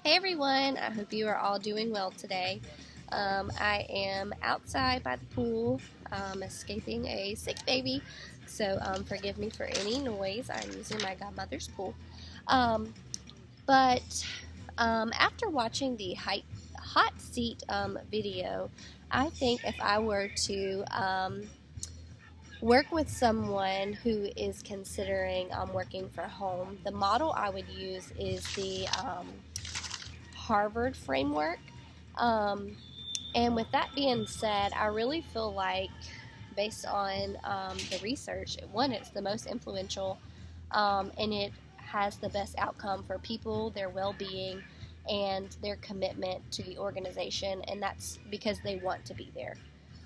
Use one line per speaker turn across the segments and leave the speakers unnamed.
Hey everyone, I hope you are all doing well today. I am outside by the pool, escaping a sick baby, so forgive me for any noise. I'm using my godmother's pool. Um, but after watching the hot seat video, I think if I were to work with someone who is considering working from home, the model I would use is the Harvard framework. Um, and with that being said, I really feel like, based on the research, one, it's the most influential, and it has the best outcome for people, their well being, and their commitment to the organization, and that's because they want to be there.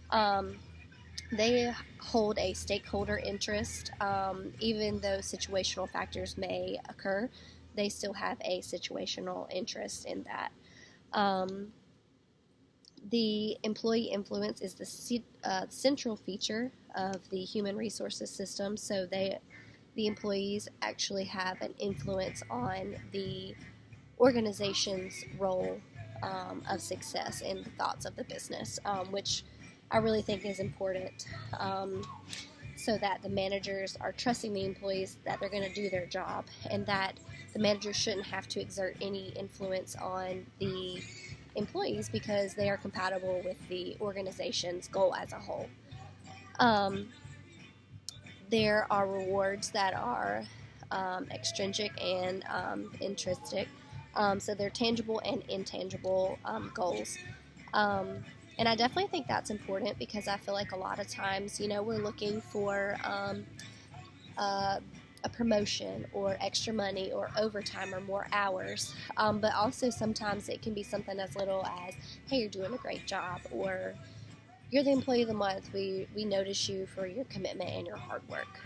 Um, they hold a stakeholder interest, even though situational factors may occur, they still have a situational interest in that. Um, the employee influence is the central feature of the human resources system, so the employees actually have an influence on the organization's role of success and the thoughts of the business, which I really think is important, so that the managers are trusting the employees that they're going to do their job, and that the managers shouldn't have to exert any influence on the employees because they are compatible with the organization's goal as a whole. Um, there are rewards that are extrinsic and intrinsic, so they're tangible and intangible goals. Um, and I definitely think that's important because I feel like a lot of times, we're looking for uh, a promotion or extra money or overtime or more hours. But also sometimes it can be something as little as, hey, you're doing a great job, or you're the employee of the month. We notice you for your commitment and your hard work.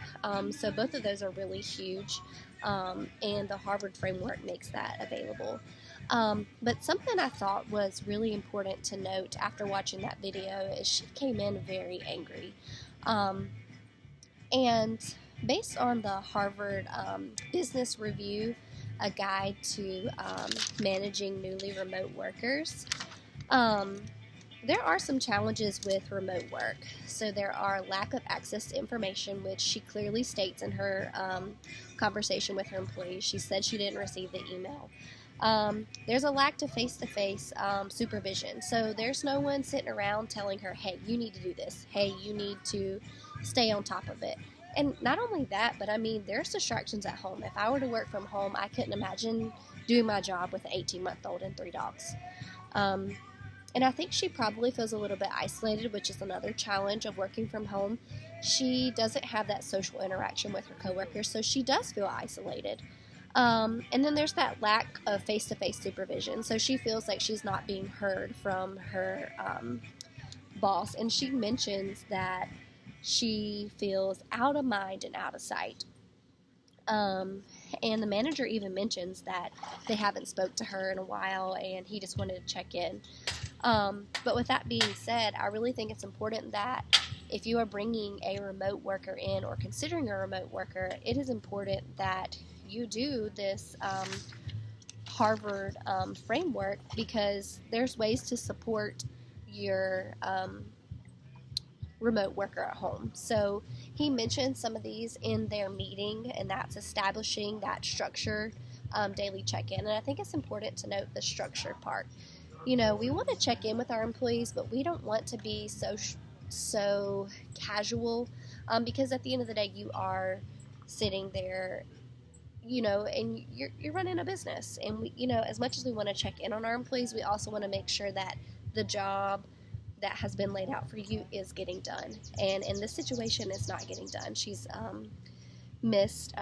So both of those are really huge, and the Harvard framework makes that available. But something I thought was really important to note after watching that video is she came in very angry. And based on the Harvard Business Review, a guide to managing newly remote workers, there are some challenges with remote work. So there are lack of access to information, which she clearly states in her conversation with her employees. She said she didn't receive the email. There's a lack of face-to-face supervision. So there's no one sitting around telling her, hey, you need to do this. Hey, you need to stay on top of it. And not only that, but I mean, there's distractions at home. If I were to work from home, I couldn't imagine doing my job with an 18-month-old and 3 dogs. And I think she probably feels a little bit isolated, which is another challenge of working from home. She doesn't have that social interaction with her coworkers, so she does feel isolated. And then there's that lack of face-to-face supervision. So she feels like she's not being heard from her boss. And she mentions that she feels out of mind and out of sight. And the manager even mentions that they haven't spoke to her in a while and he just wanted to check in. But with that being said, I really think it's important that if you are bringing a remote worker in or considering a remote worker, it is important that you do this Harvard framework, because there's ways to support your remote worker at home. So he mentioned some of these in their meeting, and that's establishing that structured daily check-in. And I think it's important to note the structured part. We want to check in with our employees, but we don't want to be so casual, because at the end of the day, you are sitting there, and you're running a business. And we, as much as we want to check in on our employees, we also want to make sure that the job that has been laid out for you is getting done. And in this situation, it's not getting done. She's missed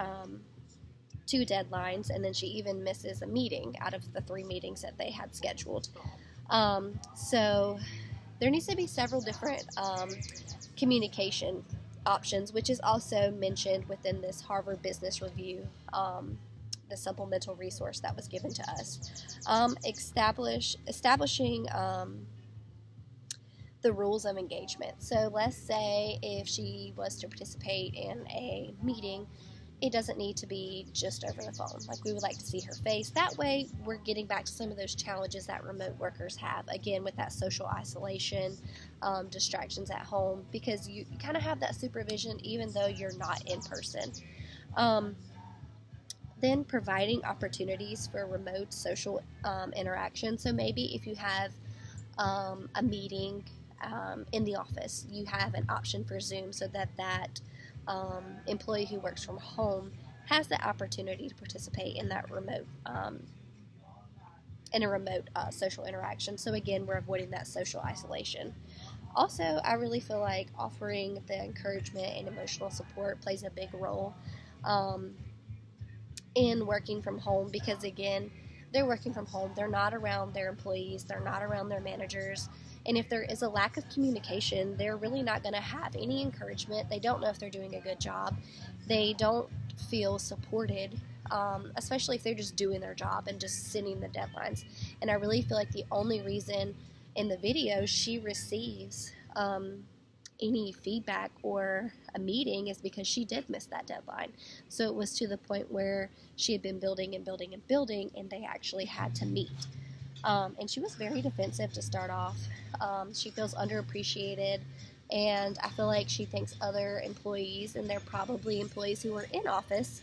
2 deadlines, and then she even misses a meeting out of the 3 meetings that they had scheduled. So there needs to be several different communication options, which is also mentioned within this Harvard Business Review, the supplemental resource that was given to us. Establishing the rules of engagement. So let's say if she was to participate in a meeting it doesn't need to be just over the phone. Like, we would like to see her face. That way, we're getting back to some of those challenges that remote workers have, again, with that social isolation, distractions at home, because you kind of have that supervision even though you're not in person. Then providing opportunities for remote social interaction. So maybe if you have a meeting in the office, you have an option for Zoom, so that employee who works from home has the opportunity to participate in that remote social interaction. So again, we're avoiding that social isolation. Also, I really feel like offering the encouragement and emotional support plays a big role in working from home, because again, they're working from home. They're not around their employees. They're not around their managers. And if there is a lack of communication, they're really not going to have any encouragement. They don't know if they're doing a good job. They don't feel supported, especially if they're just doing their job and just sending the deadlines. And I really feel like the only reason in the video she receives any feedback or a meeting is because she did miss that deadline. So it was to the point where she had been building and building and building, and they actually had to meet. And she was very defensive to start off. She feels underappreciated, and I feel like she thinks other employees, and they're probably employees who are in office,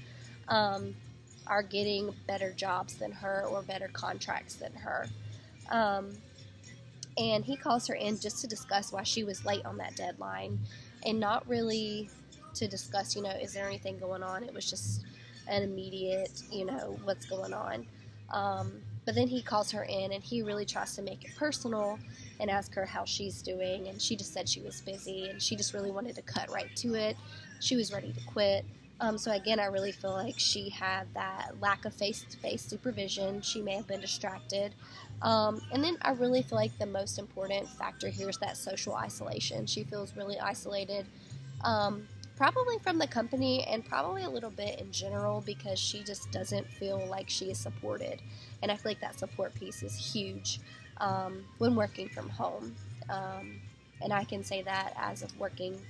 are getting better jobs than her or better contracts than her. And he calls her in just to discuss why she was late on that deadline, and not really to discuss, is there anything going on? It was just an immediate, what's going on. But then he calls her in, and he really tries to make it personal and ask her how she's doing. And she just said she was busy, and she just really wanted to cut right to it. She was ready to quit. So again, I really feel like she had that lack of face-to-face supervision. She may have been distracted. And then I really feel like the most important factor here is that social isolation. She feels really isolated, probably from the company and probably a little bit in general, because she just doesn't feel like she is supported. And I feel like that support piece is huge when working from home. And I can say that as of working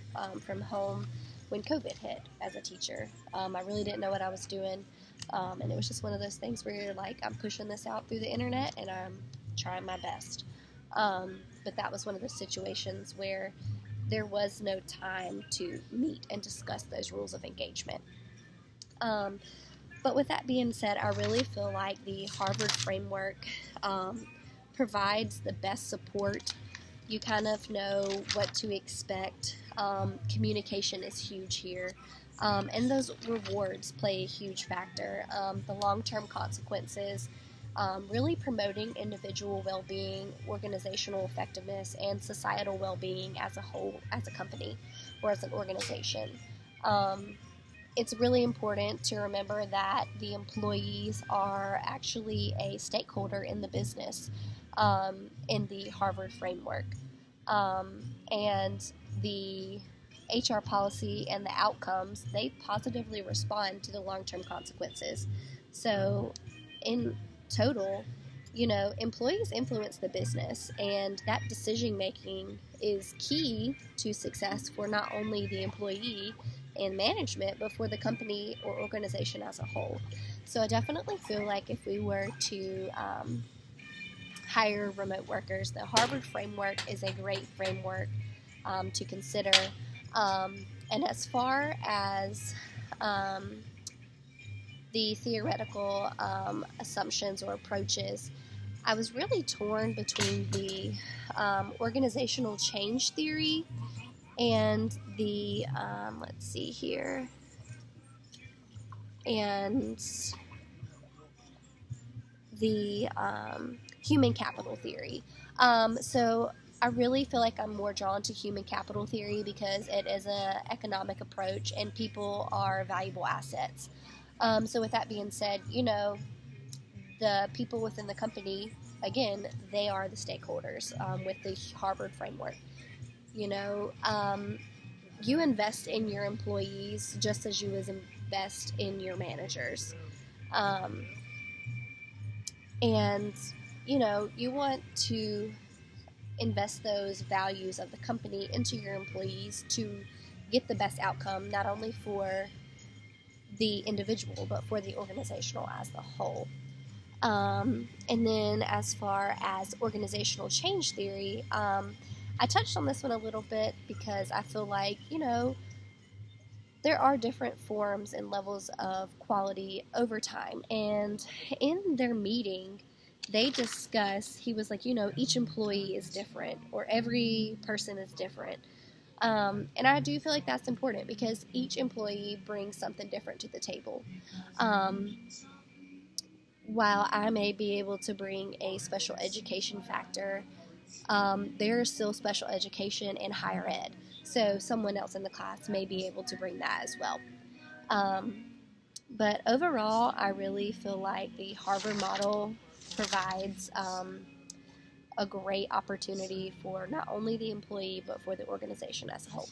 from home when COVID hit as a teacher. I really didn't know what I was doing. And it was just one of those things where you're like, I'm pushing this out through the internet and I'm trying my best. But that was one of the situations where there was no time to meet and discuss those rules of engagement. But with that being said, I really feel like the Harvard framework provides the best support. You kind of know what to expect. Communication is huge here. And those rewards play a huge factor. The long-term consequences, really promoting individual well-being, organizational effectiveness, and societal well-being as a whole, as a company or as an organization. It's really important to remember that the employees are actually a stakeholder in the business in the Harvard framework. And the HR policy and the outcomes, they positively respond to the long-term consequences. So in total, employees influence the business, and that decision making is key to success for not only the employee and management, but for the company or organization as a whole. So I definitely feel like if we were to hire remote workers, the Harvard framework is a great framework to consider. And as far as the theoretical assumptions or approaches, I was really torn between the organizational change theory and the, let's see here, and the human capital theory. So I really feel like I'm more drawn to human capital theory because it is an economic approach and people are valuable assets. So with that being said, the people within the company, again, they are the stakeholders with the Harvard framework. You invest in your employees just as you invest in your managers. And, you want to invest those values of the company into your employees to get the best outcome, not only for the individual, but for the organizational as the whole. And then as far as organizational change theory, I touched on this one a little bit because I feel like, there are different forms and levels of quality over time. And in their meeting, they discuss, he was like, each employee is different, or every person is different. And I do feel like that's important because each employee brings something different to the table. Um, while I may be able to bring a special education factor, there is still special education in higher ed. So someone else in the class may be able to bring that as well. Um, but overall, I really feel like the Harvard model provides a great opportunity for not only the employee, but for the organization as a whole.